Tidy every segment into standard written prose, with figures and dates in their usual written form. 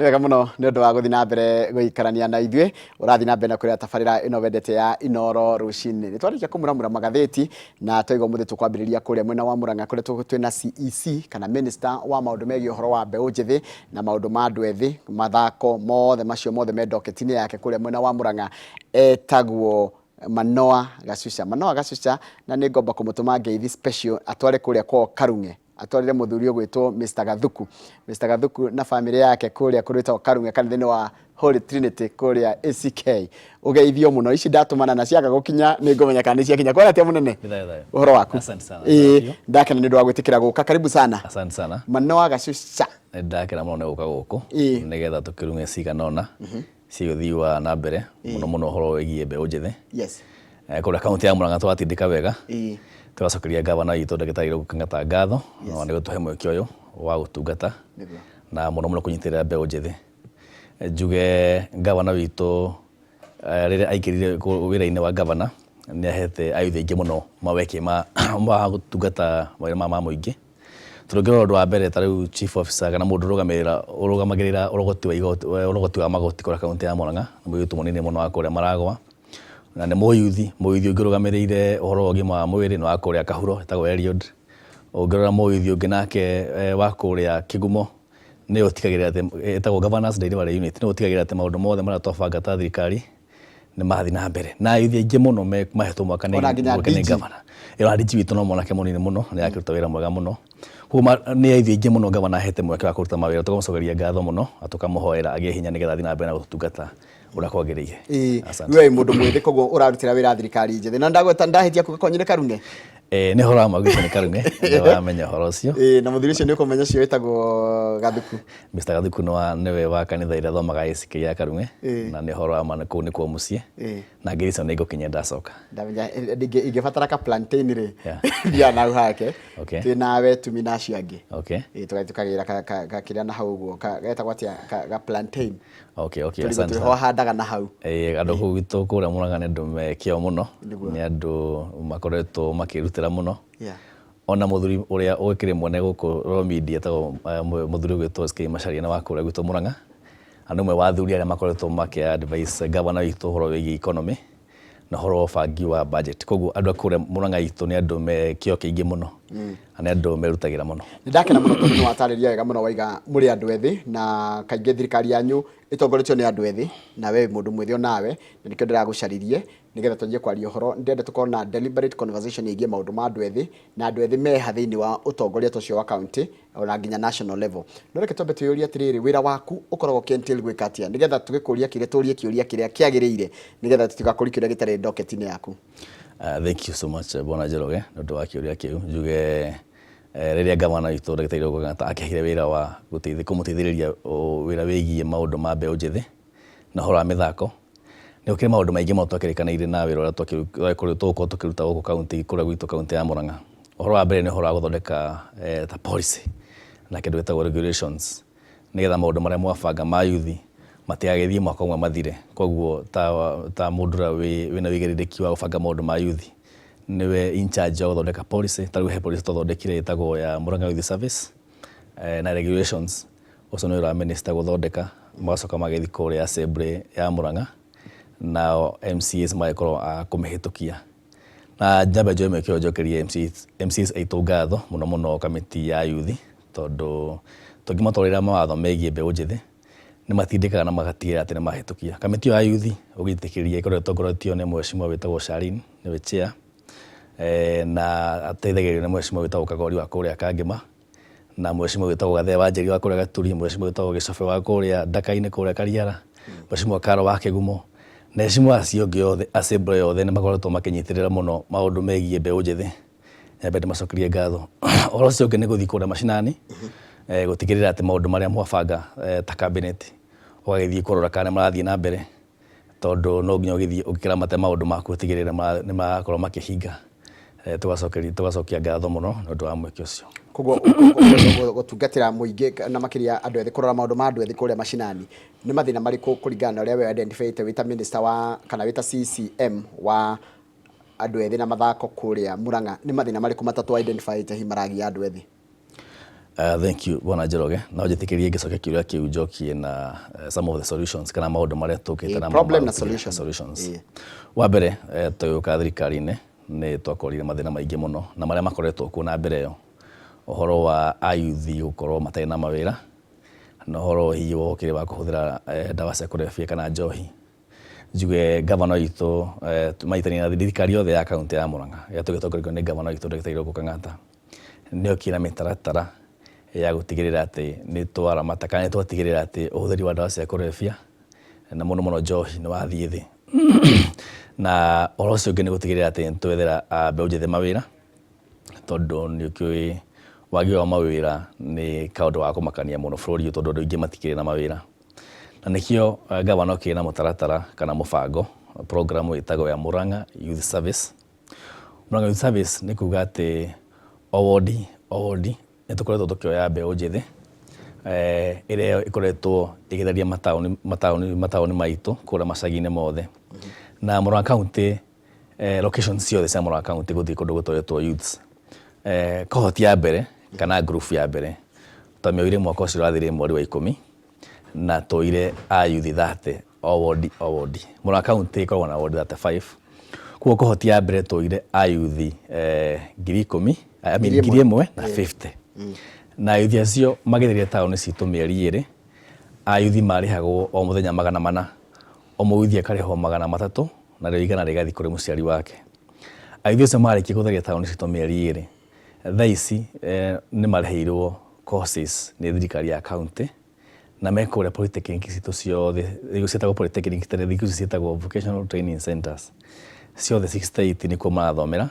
Nĩ wega mũno nĩ ũndũ wa gũthiĩ na mbere gũikarania na ithuĩ ũrathiĩ na mbere na kũrĩa tabarĩra ĩno wendete ya Inooro rũcinĩ. Nĩ twarĩkia kũmuramura magathĩti na twaigua mũthĩ tũkwambĩrĩria kũrĩa mwena wa Murang'a kũrĩa twĩna CEC kana minister wa maũndũ megiĩ ũhoro wa mbeũ njĩthĩ na maũndũ ma andũ ethĩ mathako mothe macio mothe me docket-inĩ yake kũrĩa mwena wa Murang'a etagwo Manoa Gacuca. Manoa Gacuca na nĩ ngomba kũmũtũma ngeithi special atware kũrĩa kwao Karung'e atwarire mũthuri ũgwĩtwo Mr. Gathuku. Mr. Gathuku na family yake kũrĩa kũrĩtwo Karung'e kanitha-inĩ wa Holy Trinity kũrĩa ACK. Ũgeithio mũno, ici ndatumana na ciaga gũkinya nĩ ngũmenya kana ciakinya. Kwani atia mũnene? Ũhoro waku? Asante sana. Ndakena nĩ ũndũ wa gwĩtĩkĩra gũka. Karibu sana. Asante sana. Manoa Gacuca. Ndakena mũno nĩ gũka gũkũ nĩgetha tũkĩrũnge ciganona cigũthii wa na mbere mũno mũno ũhoro wĩgiĩ mbeũ njĩthĩ. Yes. Kũrĩa kaunti ya Murang'a twatindĩka wega. Tũgacokeria gavana witũ ndagĩtarĩ Kang'ata ngatho na nĩ gũtũhe mweke ũyũ wa gũtungata na mũno mũno kũnyitĩrĩra mbeũ njĩthĩ. Njuge gavana witũ rĩrĩa aingĩrire wĩra-inĩ wa gavana nĩ ahete ayuthi aingĩ mũno maweke ma gũtungata mawĩra ma mũingĩ. Tũrũngĩrora ũndũ wa mbere ta rĩu chief officer kana mũndũ ũrũgamagĩrĩra ũrogoti wa magoti kũrĩa kaunti ya Murang'a mũirĩtu mũnini mũno wa kũrĩa Maragwa na nĩ mũyuthi ũngĩrũgamĩrĩire ũhoro wa ũgima wa mwĩrĩ na wa kũrĩa Kahuro etagwo Eliud. Ũngĩrora mũyuthi ũngĩ nake wa kũrĩa Kĩgumo nĩ ũtigagĩrĩra atĩ etagwo Governors Delivery Unit, nĩ ũtigagĩrĩra atĩ maũndũ mothe marĩa twabanga ta thirikari nĩ mathiĩ na mbere na ayuthi aingĩ mũno mahetwo mwaka nĩ gavana. Ĩyo DG witũ no mwanake mũnini mũno nĩ akĩruta wĩra mwega mũno. Kuma nĩ ayuthi aingĩ mũno gavana ahete mweke wa kũruta mawĩra. Tũkamũcokeria ngatho mũno na tũkamũhoera agĩe hinya nĩgetha athiĩ na mbere na gũtungata ũrĩa kwagĩrĩire. We mũndũ mwĩthĩ koguo ũrarutĩra wĩra thirikari njĩthĩ na ndagweta ndahĩtia kũgakonyire Karung'e. Nĩ horo magwĩtwo nĩ Karung'e nĩ wamenya horo ũcio. Na mũthuri ũcio nĩ ũkũmenya ũcio wĩtagwo Gathuku. Mr. Gathuku nĩwe wa kanitha ĩrĩa thomaga ACK ya Karung'e na nĩ horo ama kũu nĩkuo mũciĩ na ngirico nĩ ngũkinya ndacoka. Ndamenya ingĩbatara ka plantain rĩ thia nau hake twĩnawe tumi na acio angĩ tũgagĩtukagĩra gakĩrĩa na hau ũguo getagwo atĩa ga plantain. Asante. Tũho handaga na hau. Andũ kũu gwitũ kũrĩa Murang'a nĩ andũ me kĩo mũno, nĩ andũ makoretwo makĩrutĩra mũno. Ona mũthuri ũrĩa ũgĩkĩrĩ mwene gũkũ Royal Media etagwo mũthuri ũgwĩtwo SK Macharia na wa kũrĩa gwitũ Murang'a, na ũmwe wa athuri arĩa makoretwo makĩ-advise gavana witũ ũhoro wĩgiĩ economy na ũhoro wa ũbangi wa budget. Koguo andũ a kũrĩa Murang'a itũ nĩ andũ me kĩo kĩingĩ mũno na nĩ andũ merutagĩra mũno. Nĩ ndakena mũno tondũ watarĩria wega mũno waiga mũrĩ andũ ethĩ na kaingĩ thirikari yanyu ĩtongoretio nĩ andũ ethĩ na we mũndũ mwĩthĩ onawe na nĩkĩo ndĩragũcaririe nĩgetha tũnjie kwaria ũhoro. Ndĩrenda tũkorwo na deliberate conversation ĩgiĩ maũndũ ma andũ ethĩ na andũ ethĩ meha thĩinĩ wa ũtongoria tũcio wa county ona nginya national level. No reke twambe twĩyũrie atĩrĩrĩ, wĩra waku ũkoragwo kĩentil gwĩka atĩa nĩgetha tũgĩkũria tũrie kĩũria kĩrĩa kĩagĩrĩire nĩgetha tũtigakũrie kĩũria gĩtarĩ docket-inĩ yaku. Thank you so much Bwana Njoroge nĩ ũndũ wa kĩũria kĩu. Njuge rĩrĩa gavana witũ ndagĩtarĩ Kang'ata akĩheire wĩra wa kũmũteithĩrĩria wĩra wĩgiĩ maũndũ ma mbeũ njĩthĩ na ũhoro wa mĩthako, nĩ gũkĩrĩ maũndũ maingĩ mũno twakĩrĩkanĩire na wĩra ũrĩa tũgũkorwo tũkĩruta gũkũ kaunti kũrĩa gwitũ kaunti ya Murang'a. Ũhoro wa mbere nĩ ũhoro wa gũthondeka ta policy na kĩndũ gĩtagwo regulations nĩgetha maũndũ marĩa mwabanga ma yuthi matigagĩthiĩ mwaka ũmwe mathire. Koguo ta mũndũ ũrĩa wĩna wĩigĩrĩrĩki wa gũbanga maũndũ ma yuthi nĩwe in charge wa gũthondeka policy. Ta rĩu he policy twathondekire ĩtagwo ya Murang'a Youth Service na regulations ũcio nĩ wĩra wa minister gũthondeka, magacoka magĩthiĩ kũrĩa assembly ya Murang'a na MCAs magĩkorwo a kũmĩhĩtũkia. Na njambe njoe mweke njokerie MCAs aitũ ngatho mũno mũno kamĩtĩ ya yuthi tondũ tũngĩmatwarĩra mawatho megiĩ mbeũ njĩthĩ nĩ matindĩkaga na magatigĩrĩra atĩ nĩ mahĩtũkia. Kamĩtĩ ya yuthi ũgĩtĩkĩria ĩkoretwo ĩtongoretio nĩ mheshimiwa wĩtagwo Sharin nĩwe chair na ateithagĩrĩrio nĩ mheshimiwa wĩtagwo Kagori wa kũrĩa Kangema na mheshimiwa wĩtagwo Gathee wa Njeri wa kũrĩa Gaturi, mheshimiwa wĩtagwo Gĩcobe wa kũrĩa Ndaka-inĩ kũrĩa Kariara, mheshimiwa Karo wa Kĩgumo na mheshimiwa acio angĩ othe assembly yothe nĩ makoretwo makĩnyitĩrĩra mũno maũndũ megiĩ mbeũ njĩthĩ. Nyambe ndĩmacokerie ngatho. Ũhoro ũcio ũngĩ nĩ gũthiĩ kũrĩa macinani gũtigĩrĩra atĩ maũndũ marĩa mwabanga ta cabinet ũgagĩthiĩ kũrora kana marathiĩ na mbere tondũ no nginya ũgĩthiĩ ũkĩramate maũndũ maku ũtigĩrĩre nĩ makorwo makĩhinga. Tũgacokia ngatho mũno nĩ ũndũ wa mweke ũcio. Koguo gũtungatĩra mũingĩ na makĩria andũ ethĩ, kũrora maũndũ ma andũ ethĩ kũrĩa macinani nĩ mathĩna marĩkũ kũringana na ũrĩa we identifyĩte wĩta minister wa kana wĩta CCM wa andũ ethĩ na mathako kũrĩa Murang'a? Nĩ mathĩna marĩkũ matatũ identifyĩte hi maragia andũ ethĩ? Thank you Bwana Njoroge. No njĩtĩkĩrie ngĩcokia kĩũria kĩu njokie na some of the solutions kana maũndũ marĩa tũkĩte na problem na solutions. Wa mbere tũgĩũka thirikari-inĩ nĩ twakorire mathĩna maingĩ mũno na marĩa makoretwo kuo na mbere ĩyo, ũhoro wa ayuthi gũkorwo matarĩ na mawĩra na ũhoro hihi wokire wa kũhũthĩra ndawa cia kũrebia kana njohi. Njuge gavana witũ maitania na thirikari yothe ya kaunti ya Murang'a ya tũgĩtongorio nĩ gavana witũ Dr. Irũngũ Kang'ata nĩ okire na mĩtaratara ya gũtigĩrĩra atĩ nĩ twaramata kana nĩ twatigĩrĩra atĩ ũhũthĩri wa ndawa cia kũrebia na mũno mũno njohi nĩ wathiĩ thĩ. Na ũhoro ũcio ũngĩ nĩ gũtigĩrĩra atĩ nĩ twethera mbeũ njĩthĩ mawĩra, tondũ nĩ ũkĩũĩ wagi wa mawĩra nĩ kaũndũ wa kũmakania mũno bũrũri ũyũ, tondũ andũ aingĩ matikĩrĩ na mawĩra. Na nĩkĩo gavana okĩrĩ na mũtaratara kana mũbango program ĩtagwo ya Murang'a Youth Service. Murang'a Youth Service nĩ kuga atĩ o wodi nĩ tũkoretwo tũkĩoya mbeũ njĩthĩ ĩrĩa ĩkoretwo ĩgĩtheria mataũni maitũ kũrĩa macagi-inĩ mothe. Na Murang'a County locations ciothe cia Murang'a County gũthiĩ kũndũ gũtũretwo youths. Kohoti ya mbere kana group ya mbere twamĩoire mwaka ũcio ũrathirire mweri wa 10 na tũire ayuthi 30 o wodi. Murang'a County ĩkoragwo na wodi 35. Kuo kohoti ya mbere tũire ayuthi 1,050 na ayuthi acio magĩtheria taũni citũ mĩeri 2. Ayuthi marĩhagwo o mũthenya 400, o mũyuthi akarĩhwo 300 na rĩo igana rĩgathiĩ kũrĩ mũciari wake. Ayuthi acio marĩkia gũtheria taũni citũ mĩeri 2, thaa ici nĩ marĩhĩirwo courses nĩ thirikari ya kaunti na mekũrĩa polytechnic citũ ciothe, ciĩtagwo polytechnic tene thikũ ici ciĩtagwo vocational training centers ciothe 68 nĩkuo marathomera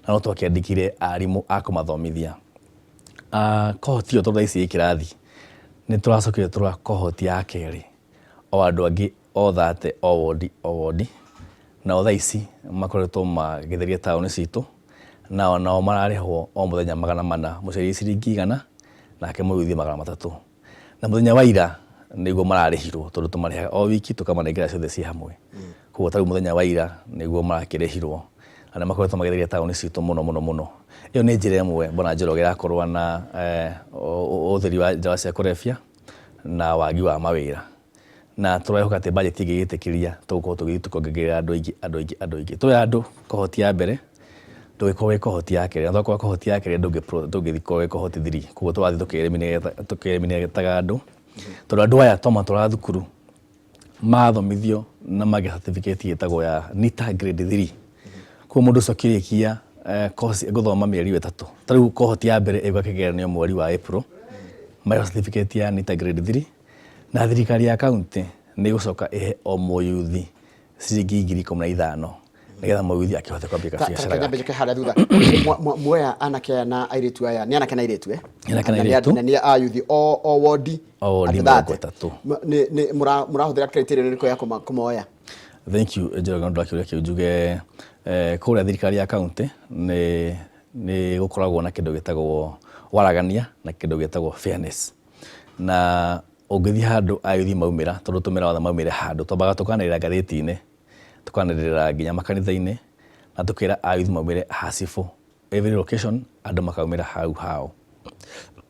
na no twakĩandĩkire arimũ a kũmathomithia. Kohoti ĩyo tondũ thaa ici kĩrathi nĩ tũracokire tũra kohoti ya kerĩ o andũ angĩ o 30 o wodi na thaa ici makoretwo magĩtheria taũni citũ nao mararĩhwo o mũthenya 400, mũciari ciringi 100 nake mũyuthi 300. Na mũthenya wa ira nĩguo mararĩhirwo tondũ tũmarĩhaga o wiki tũkamanengera ciothe ciĩ hamwe. Koguo tarĩu mũthenya wa ira nĩguo marakĩrĩhirwo na nĩ makoretwo magĩtheria taũni citũ mũno. Ĩyo nĩ njĩra ĩmwe Bwana Njoroge ya kũrũa na ũhũthĩri wa ndawa cia kũrebia na wagi wa mawĩra. Na tũrehoka atĩ budget ĩngĩgĩtĩkĩria tũgũkorwo tũgĩthiĩ tũkongerera andũ aingĩ. Tũya andũ kohoti ya mbere ndũgĩkorwo wĩ kohoti ya kerĩ, na twakorwo kohoti ya kerĩ ndũngĩkorwo wĩ kohoti 3. Koguo tũrathiĩ tũkĩeliminate andũ tondũ andũ aya twamatwara thukuru mathomithio na magĩa certificate ĩtagwo ya NITA grade 3. Koguo mũndũ ũcio akĩrĩkia course gũthoma mĩeri 3. Tarĩu kohoti ya mbere ĩgakĩgeranio mweri wa April, magĩa certificate ya NITA grade 3 na thirikari ya kaunti nĩ gũcoka ihe o mũyuthi ciringi 15,000 nĩgetha mũyuthi akĩhote kwambia biacara yake. Kenya harĩa thutha muoya anake na airĩtu aya nĩ anake na airĩtu na nĩ ayuthi o wodi 3. nĩ mũrahũthĩra criteria ĩrĩkũ ya kũmoya? Thank you Njoroge nĩ kĩũria kĩu. Njuge kũrĩa thirikari ya kaunti nĩ gũkoragwo na kĩndũ gĩtagwo waragania na kĩndũ gĩtagwo fairness. Na ũngĩthiĩ handũ ayuthi maumĩra, tondũ tũmĩra othe maumĩre handũ, twambaga tũkanĩrĩra ngathĩti-inĩ, tũkanĩrĩra nginya makanitha-inĩ na tũkĩra ayuthi maumĩre hacibũ. Every location andũ makaumĩra hau hao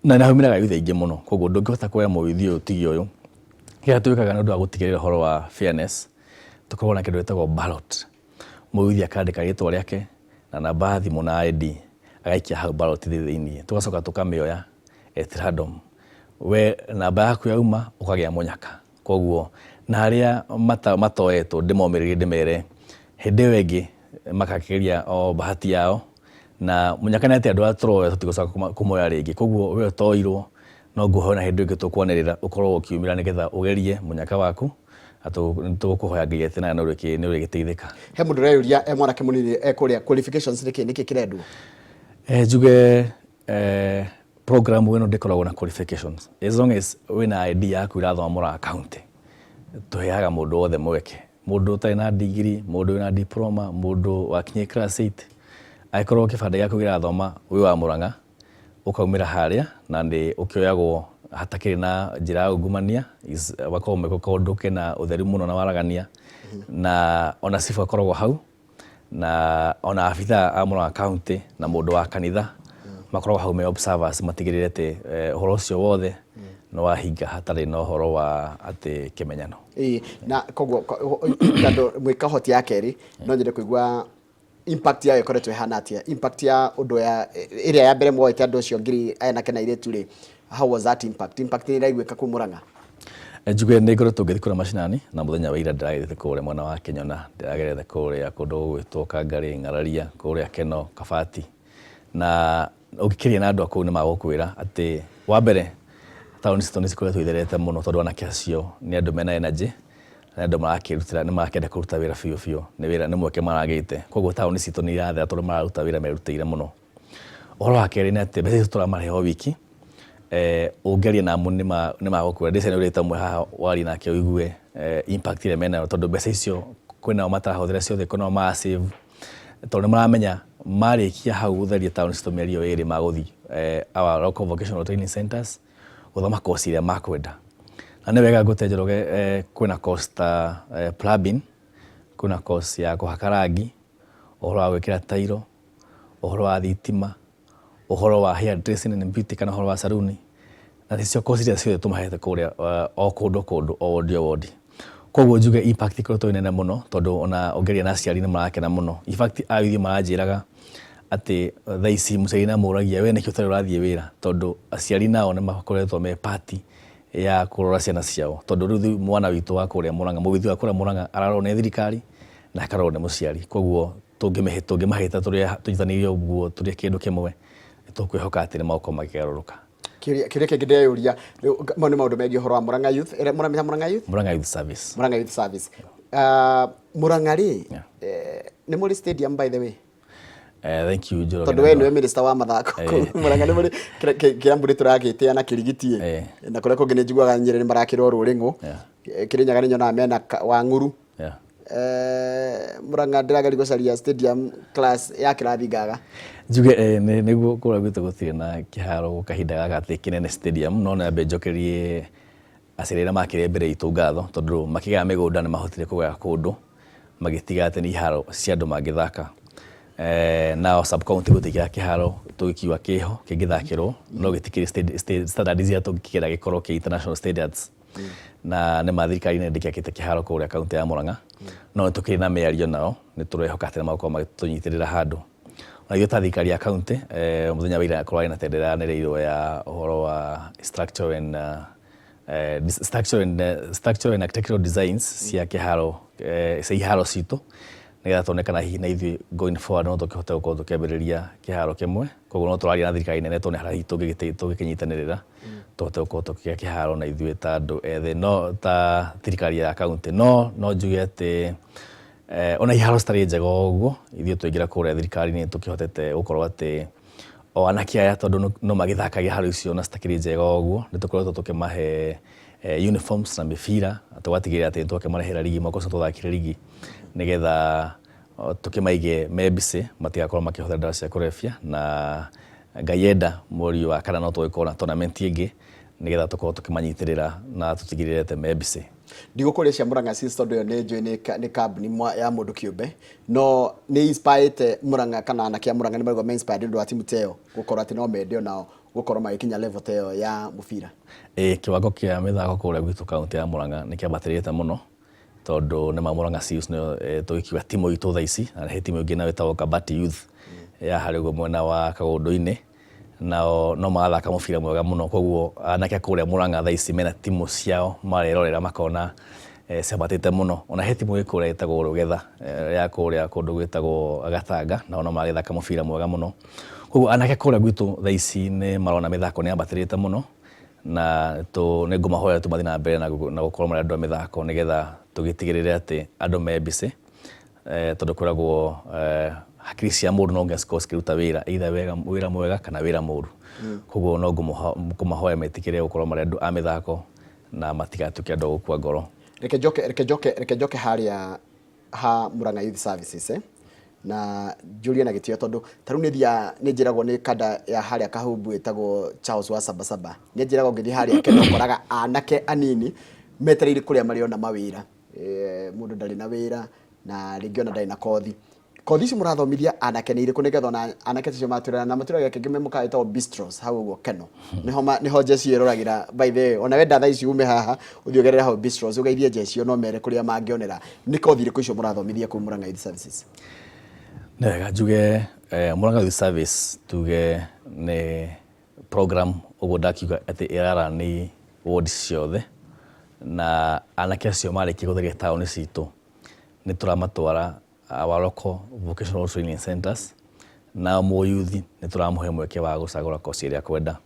na nĩhaumĩraga ayuthi aingĩ mũno. Koguo ndũngĩhota kuoya mũyuthi ũyũ tigi ũyũ. Kĩrĩa twĩkaga nĩ ũndũ wa gũtigĩrĩra ũhoro wa fairness, tũkoragwo na kĩndũ gĩtagwo ballot. Mũyuthi akandĩka rĩtwa rĩake na namba ya thimũ na ID agaikia hau ballot thĩinĩ, tũgacoka tũkamĩoya at random. We namba yaku yauma ũkagĩa mũnyaka. Koguo na arĩa matoetwo ndĩmomĩrĩrie ndĩmere hĩndĩ ĩyo ĩngĩ makakĩgeria o bahati yao, na mũnyaka nĩ atĩ andũ arĩa tũroya tũtigũcoka kũmoya rĩngĩ. Koguo we ũtoirwo no nguoya na hĩndĩ ĩngĩ tũkwanĩrĩra ũkorwo ũkiumĩra nĩgetha ũgerie mũnyaka waku tũgũkũhoya Ngai atĩ na ũrĩgĩteithĩka. He mũndũ ũreyũria mwanake mũnini ekũrĩa qualifications nĩkĩ kĩrendwo? Njuge program ĩno ndĩkoragwo na qualifications. As long as wĩna ID yaku ĩrathoma Murang'a County, tũheaga mũndũ wothe mweke. Mũndũ ũtarĩ na degree, mũndũ wĩna diploma, mũndũ wakinyia class 8, angĩkorwo kĩbandĩ gĩaku gĩrathoma wĩ wa Murang'a, ũkaumĩra harĩa na nĩ ũkĩoyagwo hatakĩrĩ na njĩra ya ungumania, wakorwo ũmeka kaũndũ kena ũtheru mũno na waragania, na ona cibu akoragwo hau, na ona abithaa a Murang'a County na mũndũ wa kanitha makoragwo hau me observers matigirire ati uhoro ucio wothe no wahinga hatari no horo wa ati kimenyano na koguo tando mwika hoti ya keri no nyende kuigua impact yayo ikoretwo ihana atia impact ya undu ya iria ya mbere mwoite andu cio ngiri aya na kena ire turi how was that impact ni iraigwika ku Murang'a njuge nä ngoretwo ngä thikå macinani na må thenya wa ira ndäragä kå rä mwena wa Kenyona ndäragerete kå rä a kå ndå gå gwä two Kangarä Ng'araria kå rä a Keno Kabati na å ngä kä ria na andå akå nä magå kwä ra atä wa mbere taåni citå nä cikoretwo itherete må no tondå anake acio nä andå mena energy na andå marakä rutira nä marakenda kå ruta wä ra biå biå nä wä ra nä mweke maragä te koguo taåni citå nä irathera tondå mararuta wä ra merutä ire må no å horo wa kerä nä atä mbeca icio tå ramarä o wiki ungeria na mu nima gukura ndise ni urita mwe haha wari nake uigue impact ile mena tondu mbeca icio kwina matarahuthira ciothe kuna ma save tondu maramenya marikia hau gutheria town system mĩeri ĩrĩ maguthi our local vocational training centers guthoma course ile makwenda na nĩ wega gutenjeroge kwina course ta plumbing kuna course ya kuhaka rangi uhoro wa gwikira tairo uhoro wa thitima uhoro wa hair dressing and beauty kana uhoro wa saluni na icio course iria ciothe tumahete kuria o kundu o wodi koguo njuge impact ikoretwo inene muno tondu ona ongeria na aciari nĩ marakena muno in fact ayuthi maranjiraga ati thaa ici mũciari na mũragia we nĩkĩ ũtarĩ ũrathiĩ wĩra tondu aciari nao nĩ makoretwo me party ya kũrora ciana ciao tondu rĩu mwana witũ wa kũrĩa Murang'a mũbithi wa kũrĩa Murang'a ararorwo nĩ thirikari na akarorwo nĩ mũciari koguo tũngĩmahĩta tũrĩa tũnyitanĩire ũguo tũrĩ kĩndũ kĩmwe tũkwĩhoka atĩ nĩ maũko makĩgarũrũka kiria kĩngĩ ndĩreyũria mau nĩ maũndũ megiĩ ũhoro wa Murang'a Youth Murang'a Youth Service Murang'a rĩ nĩ mũrĩ stadium by the way thank you Njoroge tondu we nĩwe minister wa mathako Murang'a nĩ mũrĩ kĩrambũrĩ tũragĩtĩa na kĩrigitie na kũrĩa kũngĩ nĩ njiguaga Nyerĩ nĩ marakĩrwo Rũrĩng'ũ Kĩrĩnyaga nĩ nyonaga mena Wang'uru Murang'a ndĩrageria gũcaria stadium class ya kĩrathi ngaga njuge nĩguo kũrĩa gwitũ gũtirĩ na kĩharo kahinda gaka atĩ kĩnene stadium no nyambe njokerie aciari arĩa makĩrĩ mbere itũ ngatho tondũ makĩgaya mĩgũnda nĩ mahotire kũgaya kũndũ magĩtiga atĩ nĩ iharo cia andũ mangĩthaka nao sub county gũtikĩra kĩharo tũgĩkiuga kĩho kĩngĩthakĩrwo no gĩtikĩrĩ standards iria tũngĩkĩra gĩkorwo kĩ international standards na nĩ mathirikari nĩ ndĩkĩakĩte kĩharo kũrĩa kaunti ya Murang'a no tũkĩrĩ na mĩario nao nĩ tũrehoka atĩ nĩ magũkorwo magĩtũnyitĩrĩra handũ na ithuĩ ta thirikari ya kaunti mũthenya wa ira korwo na tendera yanĩrĩirwo ya ũhoro wa structural and architectural designs cia kĩharo cia iharo citũ nĩgetha tuonekana hihi na ithuĩ going forward no tũkĩhote gũkorwo tũkĩambĩrĩria kĩharo kĩmwe koguo no tũraria na thirikari nene tuone harĩa tũngĩkĩnyitanĩrĩra tũhote gũkorwo tũkĩgĩa kĩharo na ithuĩ ta andũ ethĩ no ta thirikari ya kaunti no njuge atĩ ona iharo citarĩ njega ũguo ithuĩ twaingĩra kũrĩa thirikari-inĩ tũkĩhotete gũkorwo atĩ o anake aya tondũ no magĩthakagia iharo icio na citakĩrĩ njega ũguo nĩ tũkoretwo tũkĩmahe uniforms na mĩbira tũgatigĩrĩra atĩ nĩtwakĩmarehera rigi mwaka ũcio tũthakire rigi nĩgetha tũkĩmaige mebise matigakorwo makĩhũthĩra ndawa cia kũrebia na Ngai enda mweri wa kana no tũgĩkorwo na tournament ĩngĩ nĩgetha tũkorwo tũkĩmanyitĩrĩra na tũtigĩrĩre atĩ mebise ndigũkũrĩa cia Murang'a Seeds tondũ nĩ njũĩ nĩ kambuni ya mũndũ kĩũmbe no nĩ inspired Murang'a kana anake a Murang'a nĩ marigwo me inspired nĩ ũndũ wa timu ta ĩyo gũkorwo atĩ no mende onao gũkorwo magĩkinya level ta ĩyo ya mũbira kĩwango kĩa mĩthako kũrĩa gwitũ kaunti ya Murang'a nĩ kĩambatĩrĩte mũno tondu nĩ Murang'a Seals nĩ tũgĩkiuga timu itũ thaa ici na he timu ĩngĩ nayo ĩtagwo Kabati Youth ya harĩ ũguo mwena wa Kagũndũ-inĩ nao no magathaka mũbira mwega mũno koguo anake kũrĩa Murang'a thaa ici mena timu ciao marerorera makona ciambatĩte mũno ona he timu ĩkũrĩa ĩtagwo Rũgetha ya kũrĩa kũndũ gwĩtagwo Gatanga nao no magĩthaka mũbira mwega mũno koguo anake kũrĩa gwitũ thaa ici nĩ marona mĩthako nĩ yambatĩrĩte mũno na nĩ ngũmahoya tũmathiĩ na mbere na gũkorwo marĩ andũ a mĩthako nĩgetha tũgĩtigĩrĩre atĩ andũ me mbici tondũ kwĩragwo hakiri cia mũndũ no nginya cikorwo cikĩruta wĩra either wĩra mwega kana wĩra mũru koguo no ngũmahoya metĩkĩre gũkorwo marĩ andũ a mĩthako na matigatuĩke andũ a gũkua ngoro reke njoke harĩa ha Murang'a Youth Services na njũrie na gĩtĩo tondũ tarĩu nĩ njĩragwo nĩ kada ya harĩa kahumbu ĩtagwo Charles wa Sabasaba nĩ njĩragwo ngĩthiĩ harĩa Kenya ũkoraga anake anini metereire kũrĩa marĩ ona mawĩra mũndũ ndarĩ na wĩra na rĩngĩ ona ndarĩ na kothi kothi ici mũrathomithia anake nĩ irĩkũ nĩgetha ona anake acio maturana na matũraga kĩngĩ memuka ĩtagwo bistros hau ũguo Keno niho Jesse ĩroragĩra by the way ona wenda thaa ici ume haha ũthiĩ ũgerere hau bistros ũgeithie Jesse no mere kũrĩa mangĩonera nĩ kothi irĩkũ icio mũrathomithia kũu Murang'a Youth Services. Nega njuge Murang'a Youth Service tuge nĩ program ũguo ndakiuga atĩ ĩrara nĩ ward ciothe na anake acio marĩkia gũtheria taũni citũ nĩ tũramatwara our local vocational training centers na mũyuthi nĩ tũramũhe mweke wa gũcagũra kosi ĩrĩa kwenda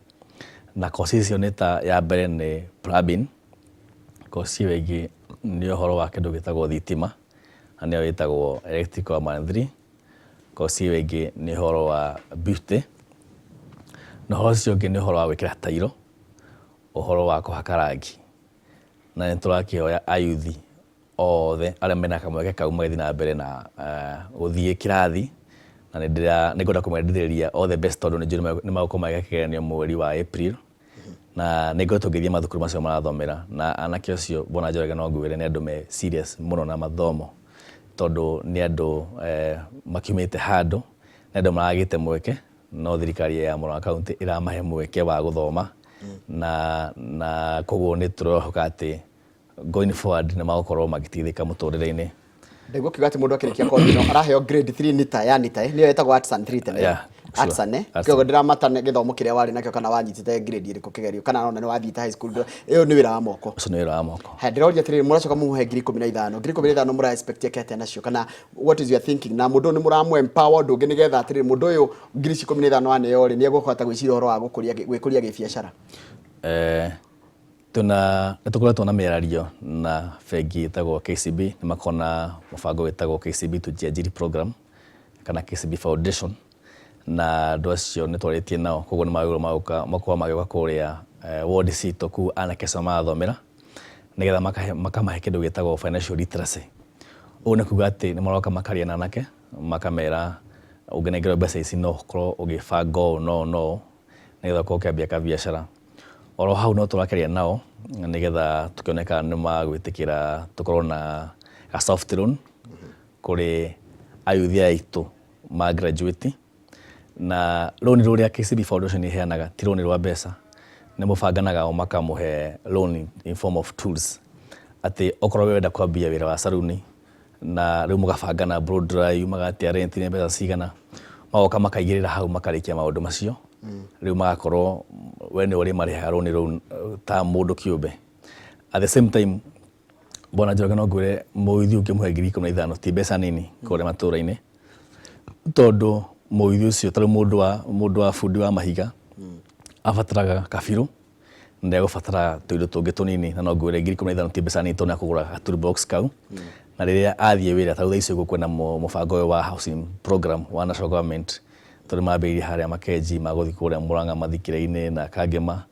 na kosi icio nĩ ta ya mbere nĩ plumbing, kosi ĩyo ĩngĩ nĩ ũhoro wa kĩndũ gĩtagwo thitima na nĩyo ĩtagwo electrical management, kosi ĩyo ĩngĩ nĩ ũhoro wa beauty na ũhoro ũcio ũngĩ nĩ ũhoro wa gwĩkĩra tairo, ũhoro wa kũhaka rangi na nĩ tũrakĩhoya ayuthi othe arĩa mena kamweke kau magĩthiĩ na mbere na gũthiĩ kĩrathi na nĩ ngwenda kũmendithĩrĩria all the best tondũ nĩ magũkorwo magĩka kĩgeranio mweri wa April na nĩ ngoretwo ngĩthiĩ mathukuru macio marathomera na anake acio Bwana Njoroge no ngwĩre nĩ andũ me serious mũno na mathomo tondũ nĩ andũ makiumĩte handũ nĩ andũ maragĩte mweke no thirikari ya Murang'a County ĩramahe mweke wa gũthoma na koguo nĩ tũrohoka atĩ going forward nĩ magũkorwo magĩteithĩka mũtũrĩre-inĩ. Ndegwo kiuga atĩ mũndũ akĩrĩkia kothi no araheo grade 3 nita ya nita nĩyo ĩtagwo arts and treatment. Arts and kĩogo ndiramata gĩthomo kĩrĩa warĩ nakĩo kana wanyitĩte grade ĩrĩkũ kĩgerio kana ona nĩ wathiĩte high school ĩyo nĩ wĩra wa moko. Ũcio nĩ wĩra wa moko. Ndĩroria atĩrĩrĩ mũracoka mũmũhe ngiri 15 mũra expect yake nacio kana what is your thinking na mũndũ nĩ mũramũ empower ũndũ ũngĩ nĩgetha atĩrĩrĩ mũndũ ũyũ ngiri 15 aneo rĩ nĩ egũhota gwĩciria ũhoro wa gwĩkũria gĩbiacara. Nĩtũkoretwo na mĩarario na bengi ĩtagwo KCB nĩ makona mũbango wĩtagwo KCB Tujiajiri program kana KCB Foundation na andũ acio nĩ twarĩtie nao koguo nĩ makorwo magĩũka kũrĩa ward citũ kũu anake acio marathomera nĩgetha makamahe kĩndũ gĩtagwo financial literacy. Ũguo nĩ kuuga atĩ nĩ maroka makaria na anake makamera ũngĩnengerwo mbeca ici no ũkorwo ũgĩbanga no nĩgetha ũkorwo ũkĩambia kabiacara. Oro hau no tũrakeria nao nĩgetha tũkĩoneka nĩ magwĩtĩkĩra tũkorwo na a soft loan kũrĩ ayuthi aitũ ma graduate na loan rũrĩa KCB Foundation ĩheanaga ti loan rwa mbeca nĩ mũbanganaga o makamũhe loan in form of tools atĩ okorwo wenda kwambia wĩra wa saruni na rĩu mũgabangana blow dry magatia rent nĩ mbeca cigana magoka makaigĩrĩra hau makarĩkia maũndũ macio rĩu magakorwo we nĩ ũrĩ marĩha loan rũu ta mũndũ kĩũmbe. At the same time Bwana Njoroge no ngwĩre mũyuthi ũngĩmũhe ngiri 15 ti mbeca nini kũrĩa matũũra-inĩ tondũ mũyuthi ũcio tarĩ mũndũ wa bundi wa mahiga abataraga kabirũ na egũbatara tũindo tũngĩ tũnini na no ngwĩre ngiri 15 ti mbeca nini tondũ nĩakũgũra toolbox kau na rĩrĩa athiĩ wĩra ta thaa icio gũkwenda mũbango ũyũ wa housing program wa national government tondũ mambĩrĩirie harĩa makenji magũthiĩ kũrĩa Murang'a mathikĩrĩri-inĩ na Kangema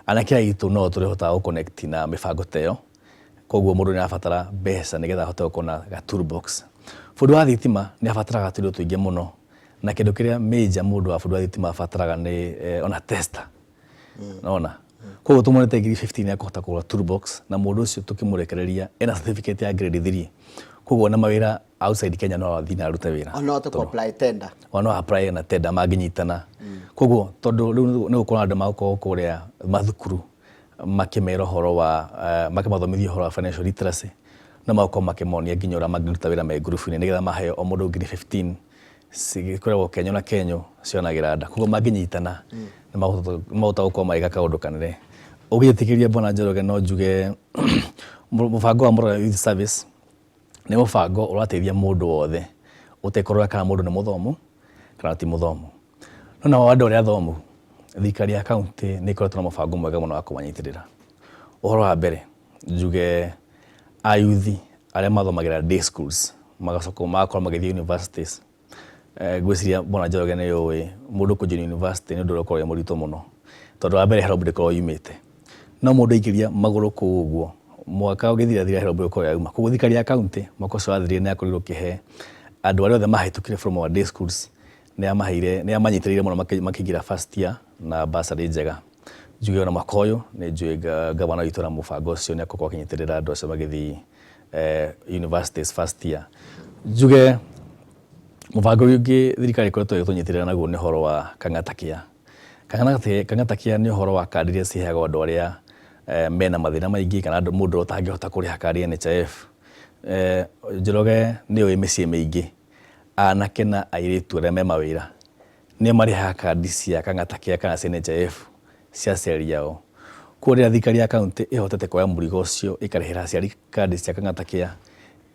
anake aitũ no tũrĩhotaga gũconnect na mĩbango ta ĩyo koguo mũndũ nĩ arabatara mbeca nĩgetha ahote gũkorwo na ga toolbox. Bundi wa thitima nĩ abataraga tũindo tũingĩ mũno na kĩndũ kĩrĩa major mũndũ wa bundi wa thitima abataraga nĩ ona tester nona koguo tũmonete ngiri 15 ya kũhota kũgũra toolbox na mũndũ ũcio tũkĩmũrekereria ena certificate ya grade 3 koguo na mawĩra outside Kenya no athiĩ na arute wĩra no to apply tender no apply na tender mangĩnyitana koguo tondũ rĩu nĩ gũkorwo andũ magũkorwo kũrĩa mathukuru makĩmera ũhoro wa makĩmathomithia ũhoro wa financial literacy na magũkorwo makĩmonia nginya ũrĩa mangĩruta wĩra me group-inĩ nĩgetha maheo o mũndũ ngiri 15 cikoragwo Kenya na Kenya cionagĩra nda koguo mangĩnyitana nĩ mahota gũkorwo magĩka kaũndũ kanene. Ũgĩtĩkĩria Bwana Njoroge no njuge mũbango wa Murang'a Youth Service nĩ mũbango ũrateithia mũndũ wothe ũtekũrora kana mũndũ nĩ mũthomu kana ti mũthomu no andũ arĩa athomu thirikari ya kaunti nĩ ĩkoretwo na mũbango mwega mũno wa kũmanyitĩrĩra. Ũhoro wa mbere njuge ayuthi arĩa mathomagĩra day schools magakorwo magĩthiĩ universities gwĩciria Bwana Njoroge nĩ ũĩ mũndũ kũnjia university nĩ ũndũ ũrĩa mũritũ mũno tondũ wa mbere Nairobi ndĩkoragwo yumĩte no mũndũ aingĩria magũrũ kũu ũguo mwaka ũgĩthira Nairobi ũkorwo yauma koguo thirikari ya kaunti mwaka ũcio wathirire nĩ yakorirwo kĩhe andũ arĩa othe mahĩtũkire from our day schools nĩ amanyitĩrĩire mũno makĩingĩra first year na bursary njega. Njuge ona mwaka ũyũ nĩ njũĩ gavana witũ na mũbango ũcio nĩ akorwo akĩnyitĩrĩra andũ acio magĩthiĩ universities first year. Njuge Mũbango ũyũ ũngĩ thirikari ĩkoretwo ĩgĩtũnyitĩrĩra naguo nĩ ũhoro wa Kang'ata Care. Kang'ata Care nĩ ũhoro wa kandi iria ciheagwo andũ arĩa mena mathĩna maingĩ kana mũndũ ũtangĩhota kũrĩha kandi ya NHIF. Njoroge nĩ oĩ mĩciĩ mĩingĩ anake na airĩtu arĩa me mawĩra nĩ marĩhaga kandi cia Kang'ata Care kana cia NHIF cia aciari ao. Koguo rĩrĩa thirikari ya kaunti ĩhotete kuoya mũrigo ũcio ĩkarĩhĩra aciari kandi cia Kang'ata Care,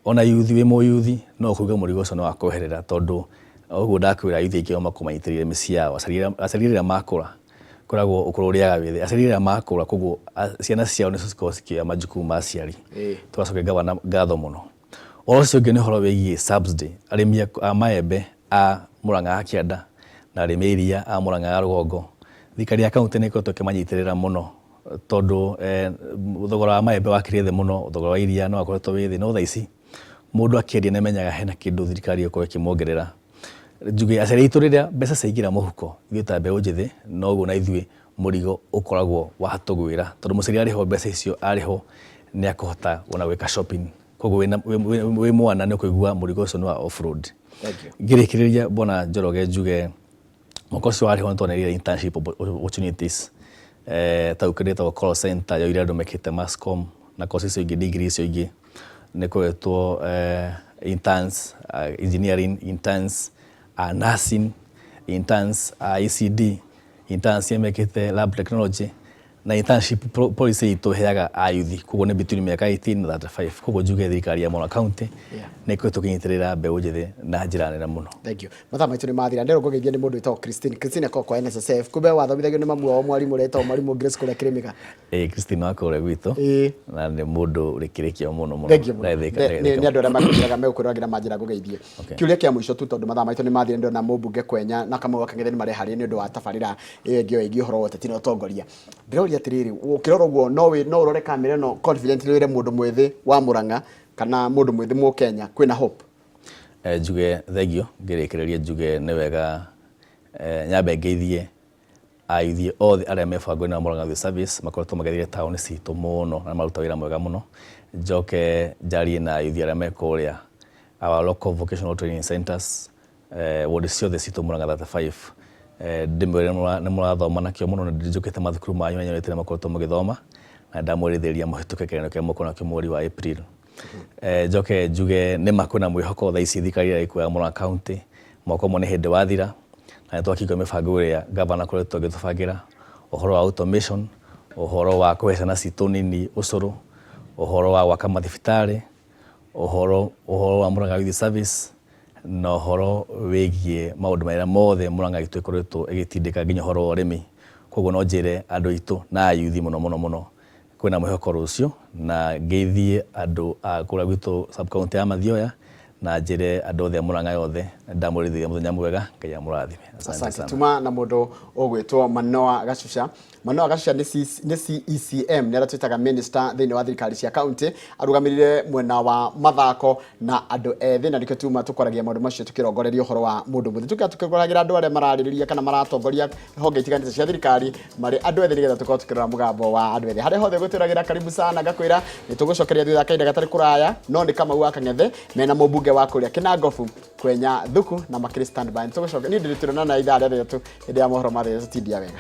ona yuthi wĩ mũyuthi no kuuga mũrigo ũcio no wa kweherera, tondũ ũguo ndakwĩra yuthi aingĩ makũmanyitĩrĩire mĩciĩ yao. Aciari rĩrĩa makũra koragwo ũkũrũ ũrĩaga wĩthĩ. Aciari rĩrĩa makũra, koguo ciana ciao nĩcio cikoragwo cikĩoya majukumu ma aciari. Tũgacokia gavana ngatho mũno. Ũhoro ũcio ũngĩ nĩ ũhoro wĩgiĩ subsidy. Arĩmi a maembe a Mũrang'a ya Kĩanda na arĩmi a iria a Mũrang'a ya Rũgongo, thirikari ya kaunti nĩ ĩkoretwo ĩkĩmanyitĩrĩra mũno, tondũ thogora wa maembe wakĩrĩ thĩ mũno, thogora wa iria no wakoretwo wĩ thĩ, no thaa ici mũndũ akĩendia nĩ amenyaga hena kĩndũ thirikari ĩkorwo ĩkĩmuongerera. Njuge aciari aitũ rĩrĩa mbeca ciaingĩra mũhuko, ithuĩ ta mbeũ njĩthĩ, noguo na ithuĩ mũrigo ũkoragwo watũgwĩra, tondũ mũciari arĩho mbeca icio arĩho nĩ akũhota ona gwĩka shopping. Koguo wĩ mwana nĩ ũkũigua mũrigo ũcio nĩ wa off-road. Ngĩrĩkĩrĩria Bwana Njoroge njuge mwaka ũcio warĩho nĩtwonire internship opportunities, ta ũkĩrĩtwo call center ya iria andũ mekĩte Mascom na courses icio ingĩ, degree icio ingĩ nĩ kwetwo interns, engineering interns, nursing interns, ECD interns mekĩte lab technology na internship policy itũ heaga ayuthi, koguo nĩ between mĩaka 18 na 35. Koguo njuge thirikari ya Mũrang'a County nĩ ĩkoretwo ĩkĩnyitĩrĩra mbeũ njĩthĩ na njĩra nene mũno. Thank you. Mathaa maitũ nĩ mathira. Ndĩrwo ngũgeithia nĩ mũndũ wĩtagwo Christine kwa NSSF. Kumbe wathomithagio nĩ mamu wao mwarimũ ũretwo mwarimũ Grace kũrĩa Kĩrĩmĩka. Christine wa kũrĩa gwitũ na nĩ mũndũ ũrĩ kĩrĩkĩo mũno mũno. Nĩ andũ arĩa makwĩraga megũkwĩragĩra manjĩra ngũgeithie. Kĩũria kĩa mũico tu, tondũ mathaa maitũ nĩ mathira, ndĩrona mũmbunge Kwenya na Kamau wa Kang'ethe nĩ mareharĩria nĩ ũndũ wa tabarĩra ĩyo ĩngĩ ĩgiĩ ũhoro wa ũteti na ũtongoria. Ndĩroria atĩrĩrĩ, ũkĩrora ũguo no ũrore kamera ĩno confidently wĩre mũndũ mwĩthĩ wa Mũrang'a kana mũndũ mwĩthĩ Mũkenya kwĩna hope? Njuge thengio, ngĩrĩkĩrĩria njuge nĩ wega nyambe ngeithie ayuthi othe arĩa mebango-inĩ wa Mũrang'a Youth Service makoretwo magethire taũni citũ mũno na maruta wĩra mwega mũno. Njoke njarie na ayuthi arĩa me kũrĩa our local vocational training centers, ward ciothe citũ Mũrang'a 35, ndĩmwĩre nĩ mũrathoma nakĩo mũno, na ndĩnjũkĩte mathukuru manyu na nyonete nĩ makoretwo mũgĩthoma, na ndamwĩrĩthĩria mũhĩtũke kĩgeranio kĩa mũkona kĩa mweri wa April. Njoke njuge nĩ makwĩna mwĩhoko thaa ici thirikari ĩrĩa ĩkuoya Mũrang'a County, mwaka ũmwe nĩ hĩndĩ wathira, na nĩtwakĩigua mĩbango ĩrĩa gavana akoretwo agĩtũbangĩra, ũhoro wa automation, ũhoro wa kũhe ciana citũ nini ũcũrũ, ũhoro wa gwaka mathibitarĩ, ũhoro wa Mũrang'a Youth Service, na ũhoro wĩgiĩ maũndũ marĩa mothe Mũrang'a itũ ĩkoretwo ĩgĩtindĩka, nginya ũhoro wa ũrĩmi. Koguo no njĩre andũ aitũ na ayuthi mũno mũno mũno kwĩna mwĩhoko rũciũ, na ngeithie andũ a kũrĩa gwitũ sub county ya Mathioya, na njĩre andũ othe a Mũrang'a yothe ndamũrĩthĩria mũthenya mwega, Ngai amũrathime. Asante. Tuma na mũndũ ũgwĩtwo Manoa Gacuca. Manoa Gacuca nĩ CECM, nĩ arĩa twĩtaga minister thĩinĩ wa thirikari cia kaunti, arũgamĩrĩire mwena wa mathako na andũ ethĩ, na nĩkĩo tuma tũkwaragia maũndũ macio tũkĩrongoreria ũhoro wa mũndũ mũthĩ, tũkĩroragĩra andũ arĩa mararĩrĩria kana maratongoria honge itiganĩte cia thirikari marĩ andũ ethĩ, nĩgetha tũkorwo tũkĩrora mũgambo wa andũ ethĩ. Harĩa hothe gwĩtũragĩra karibu sana, ngakwĩra nĩ tũgũcokeria thutha kahinda gatarĩ kũraya, no nĩ Kamau wa Kang'ethe mena mũmbunge wa kũrĩa Kinangofu Kwenya Thuku na makĩrĩ standby. Tũgũcokeria nĩ ndĩrĩtũrana na ithaa rĩa 3 hĩndĩ ya mohoro ma thĩ tũtindia wega.